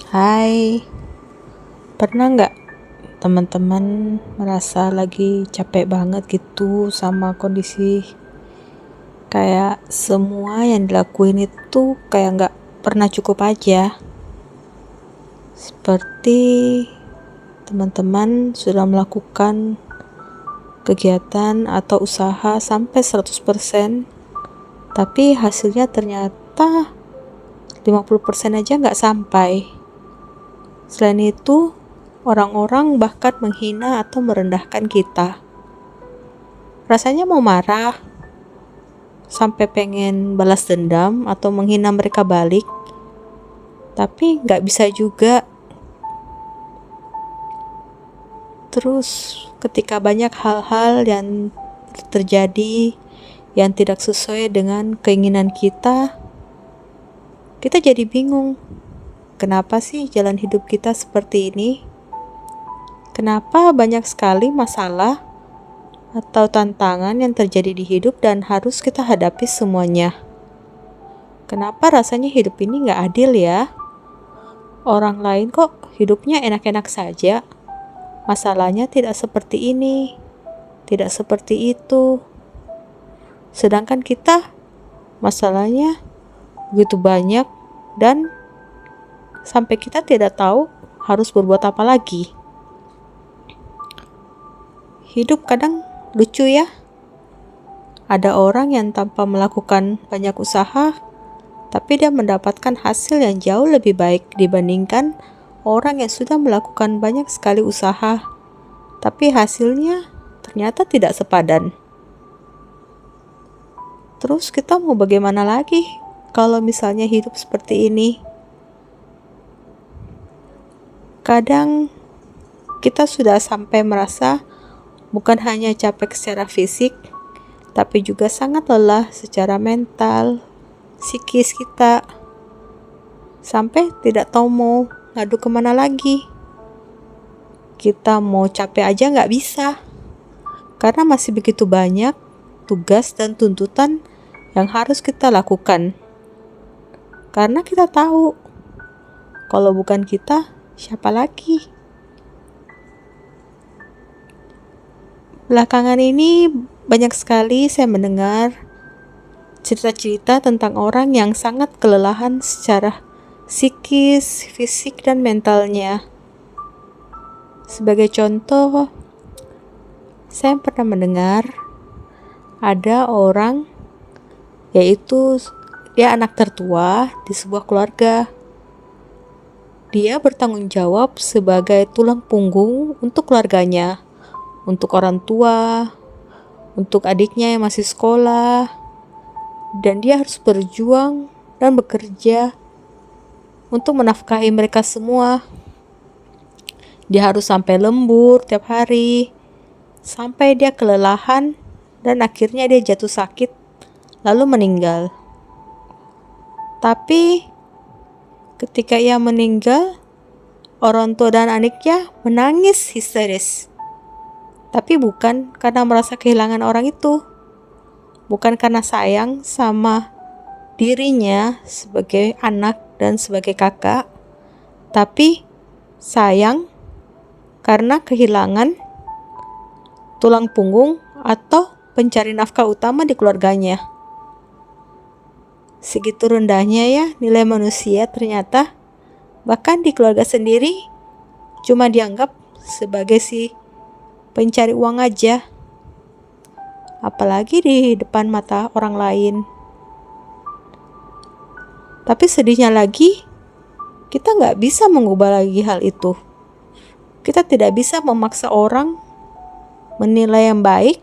Hai, pernah nggak teman-teman merasa lagi capek banget gitu sama kondisi kayak semua yang dilakuin itu kayak nggak pernah cukup aja? Seperti teman-teman sudah melakukan kegiatan atau usaha sampai 100%, tapi hasilnya ternyata 50% aja nggak sampai. Selain itu, orang-orang bahkan menghina atau merendahkan kita. Rasanya mau marah, sampai pengen balas dendam atau menghina mereka balik, tapi nggak bisa juga. Terus ketika banyak hal-hal yang terjadi yang tidak sesuai dengan keinginan kita jadi bingung. Kenapa sih jalan hidup kita seperti ini? Kenapa banyak sekali masalah atau tantangan yang terjadi di hidup dan harus kita hadapi semuanya? Kenapa rasanya hidup ini nggak adil ya? Orang lain kok hidupnya enak-enak saja. Masalahnya tidak seperti ini, tidak seperti itu. Sedangkan kita masalahnya begitu banyak dan sampai kita tidak tahu harus berbuat apa lagi. Hidup kadang lucu ya. Ada orang yang tanpa melakukan banyak usaha, tapi dia mendapatkan hasil yang jauh lebih baik dibandingkan orang yang sudah melakukan banyak sekali usaha, tapi hasilnya ternyata tidak sepadan. Terus kita mau bagaimana lagi kalau misalnya hidup seperti ini? Kadang kita sudah sampai merasa bukan hanya capek secara fisik, tapi juga sangat lelah secara mental, psikis kita. Sampai tidak tahu mau ngadu kemana lagi. Kita mau capek aja nggak bisa, karena masih begitu banyak tugas dan tuntutan yang harus kita lakukan. Karena kita tahu, kalau bukan kita, siapa lagi? Belakangan ini banyak sekali saya mendengar cerita-cerita tentang orang yang sangat kelelahan secara psikis, fisik, dan mentalnya. Sebagai contoh, saya pernah mendengar ada orang, yaitu dia anak tertua di sebuah keluarga. Dia bertanggung jawab sebagai tulang punggung untuk keluarganya, untuk orang tua, untuk adiknya yang masih sekolah, dan dia harus berjuang dan bekerja untuk menafkahi mereka semua. Dia harus sampai lembur tiap hari, sampai dia kelelahan dan akhirnya dia jatuh sakit lalu meninggal. Tapi ketika ia meninggal, orang tua dan adiknya menangis histeris. Tapi bukan karena merasa kehilangan orang itu, bukan karena sayang sama dirinya sebagai anak dan sebagai kakak, tapi sayang karena kehilangan tulang punggung atau pencari nafkah utama di keluarganya. Segitu rendahnya ya nilai manusia ternyata, bahkan di keluarga sendiri cuma dianggap sebagai si pencari uang aja, apalagi di depan mata orang lain. Tapi sedihnya lagi, kita nggak bisa mengubah lagi hal itu. Kita tidak bisa memaksa orang menilai yang baik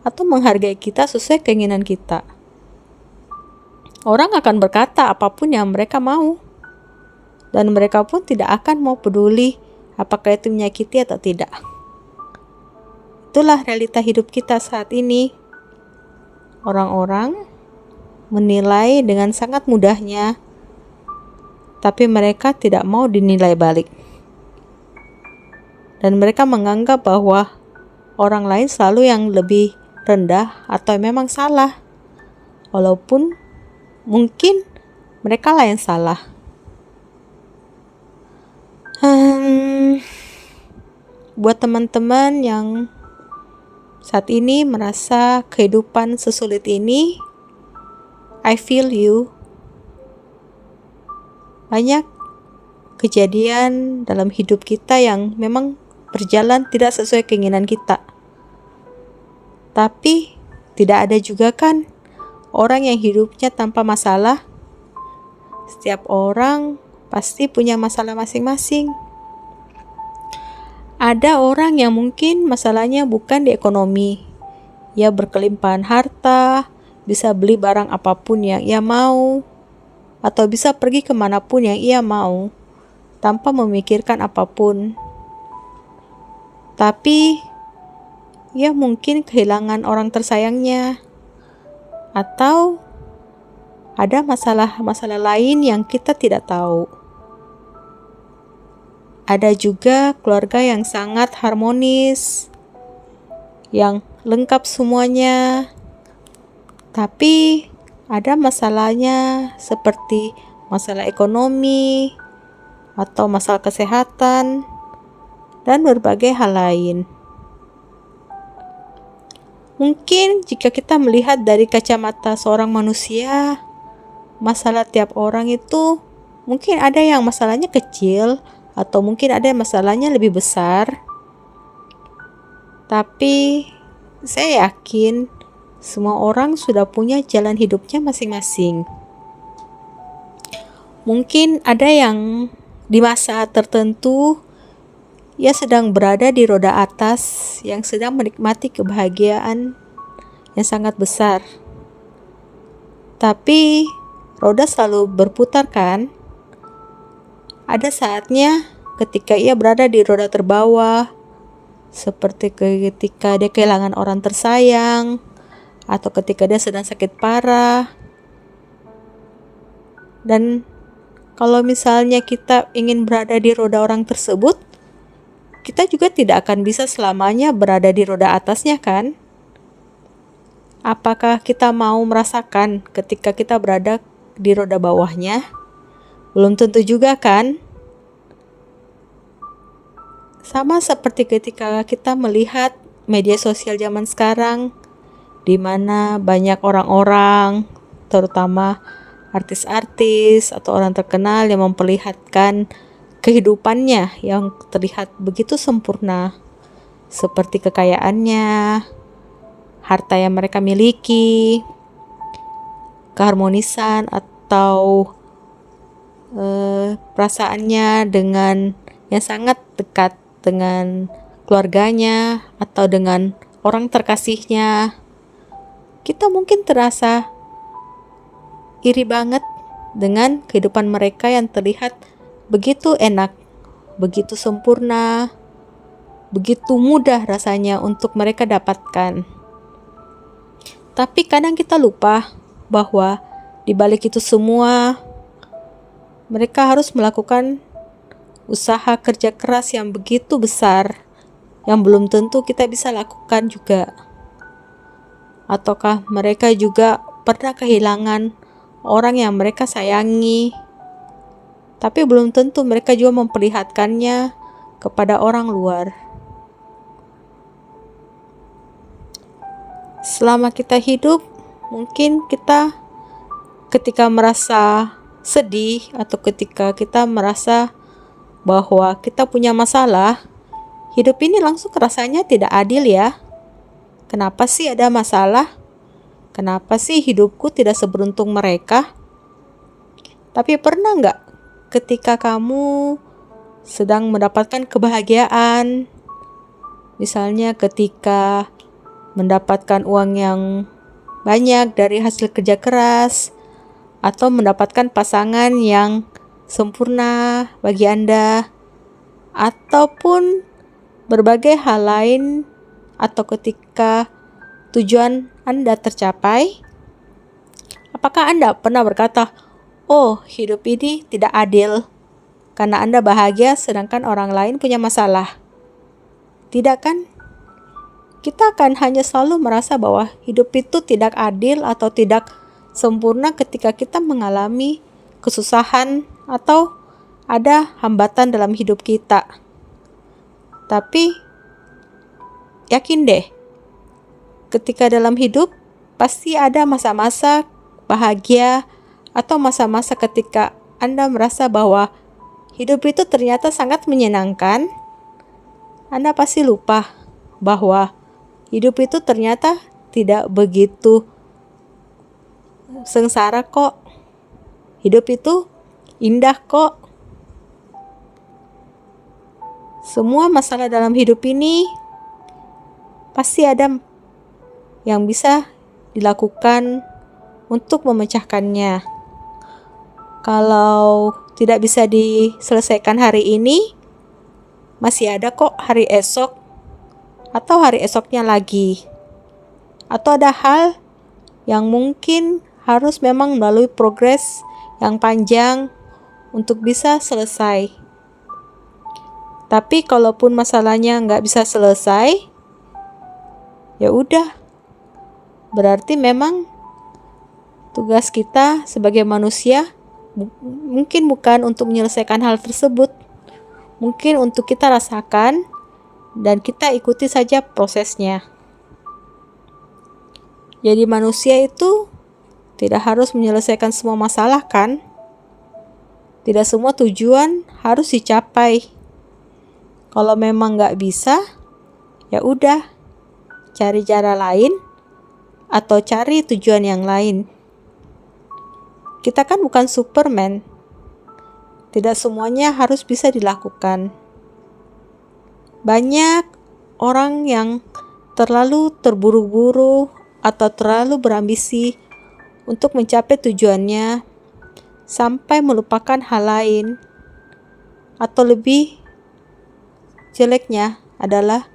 atau menghargai kita sesuai keinginan kita. Orang akan berkata apapun yang mereka mau, dan mereka pun tidak akan mau peduli apakah itu menyakiti atau tidak. Itulah realita hidup kita saat ini. Orang-orang menilai dengan sangat mudahnya, tapi mereka tidak mau dinilai balik. Dan mereka menganggap bahwa orang lain selalu yang lebih rendah atau memang salah, walaupun mungkin mereka lah yang salah. buat teman-teman yang saat ini merasa kehidupan sesulit ini, I feel you. Banyak kejadian dalam hidup kita yang memang berjalan tidak sesuai keinginan kita. Tapi tidak ada juga kan orang yang hidupnya tanpa masalah. Setiap orang pasti punya masalah masing-masing. Ada orang yang mungkin masalahnya bukan di ekonomi. Ia berkelimpahan harta, bisa beli barang apapun yang ia mau, atau bisa pergi kemanapun yang ia mau, tanpa memikirkan apapun. Tapi, ia mungkin kehilangan orang tersayangnya, atau ada masalah-masalah lain yang kita tidak tahu. Ada juga keluarga yang sangat harmonis, yang lengkap semuanya, tapi ada masalahnya seperti masalah ekonomi, atau masalah kesehatan, dan berbagai hal lain. Mungkin jika kita melihat dari kacamata seorang manusia, masalah tiap orang itu mungkin ada yang masalahnya kecil, atau mungkin ada yang masalahnya lebih besar. Tapi saya yakin semua orang sudah punya jalan hidupnya masing-masing. Mungkin ada yang di masa tertentu ia sedang berada di roda atas yang sedang menikmati kebahagiaan yang sangat besar. Tapi roda selalu berputar kan? Ada saatnya ketika ia berada di roda terbawah, seperti ketika dia kehilangan orang tersayang, atau ketika dia sedang sakit parah. Dan kalau misalnya kita ingin berada di roda orang tersebut, kita juga tidak akan bisa selamanya berada di roda atasnya kan? Apakah kita mau merasakan ketika kita berada di roda bawahnya? Belum tentu juga kan? Sama seperti ketika kita melihat media sosial zaman sekarang, di mana banyak orang-orang, terutama artis-artis atau orang terkenal yang memperlihatkan kehidupannya yang terlihat begitu sempurna, seperti kekayaannya, harta yang mereka miliki, keharmonisan atau perasaannya dengan yang sangat dekat dengan keluarganya atau dengan orang terkasihnya. Kita mungkin terasa iri banget dengan kehidupan mereka yang terlihat begitu enak, begitu sempurna, begitu mudah rasanya untuk mereka dapatkan. Tapi kadang kita lupa bahwa di balik itu semua mereka harus melakukan usaha kerja keras yang begitu besar, yang belum tentu kita bisa lakukan juga. Ataukah mereka juga pernah kehilangan orang yang mereka sayangi, tapi belum tentu mereka juga memperlihatkannya kepada orang luar. Selama kita hidup, mungkin kita ketika merasa sedih atau ketika kita merasa bahwa kita punya masalah, hidup ini langsung rasanya tidak adil ya. Kenapa sih ada masalah? Kenapa sih hidupku tidak seberuntung mereka? Tapi pernah nggak ketika kamu sedang mendapatkan kebahagiaan, misalnya ketika mendapatkan uang yang banyak dari hasil kerja keras, atau mendapatkan pasangan yang sempurna bagi Anda, ataupun berbagai hal lain, atau ketika tujuan Anda tercapai, apakah Anda pernah berkata, "Oh, hidup ini tidak adil karena Anda bahagia sedangkan orang lain punya masalah"? Tidak kan? Kita akan hanya selalu merasa bahwa hidup itu tidak adil atau tidak sempurna ketika kita mengalami kesusahan atau ada hambatan dalam hidup kita. Tapi yakin deh, ketika dalam hidup pasti ada masa-masa bahagia atau masa-masa ketika Anda merasa bahwa hidup itu ternyata sangat menyenangkan. Anda pasti lupa bahwa hidup itu ternyata tidak begitu sengsara kok. Hidup itu indah kok. Semua masalah dalam hidup ini pasti ada yang bisa dilakukan untuk memecahkannya. Kalau tidak bisa diselesaikan hari ini, masih ada kok hari esok atau hari esoknya lagi. Atau ada hal yang mungkin harus memang melalui progres yang panjang untuk bisa selesai. Tapi kalaupun masalahnya nggak bisa selesai, ya udah. Berarti memang tugas kita sebagai manusia mungkin bukan untuk menyelesaikan hal tersebut. Mungkin untuk kita rasakan dan kita ikuti saja prosesnya. Jadi manusia itu tidak harus menyelesaikan semua masalah kan? Tidak semua tujuan harus dicapai. Kalau memang nggak bisa, ya udah, cari cara lain atau cari tujuan yang lain. Kita kan bukan Superman. Tidak semuanya harus bisa dilakukan. Banyak orang yang terlalu terburu-buru atau terlalu berambisi untuk mencapai tujuannya sampai melupakan hal lain. Atau lebih jeleknya adalah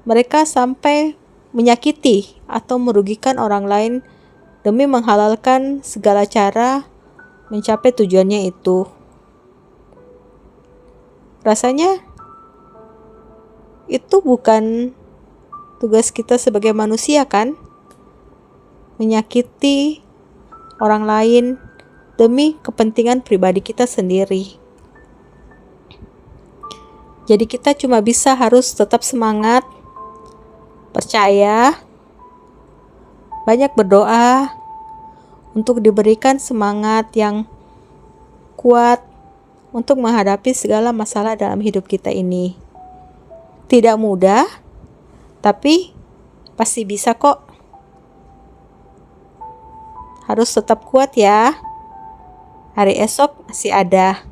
mereka sampai menyakiti atau merugikan orang lain demi menghalalkan segala cara mencapai tujuannya itu. Rasanya itu bukan tugas kita sebagai manusia kan? Menyakiti orang lain demi kepentingan pribadi kita sendiri. Jadi kita cuma bisa harus tetap semangat, percaya, banyak berdoa untuk diberikan semangat yang kuat untuk menghadapi segala masalah dalam hidup kita ini. Tidak mudah, tapi pasti bisa kok. Harus tetap kuat ya. Hari esok masih ada.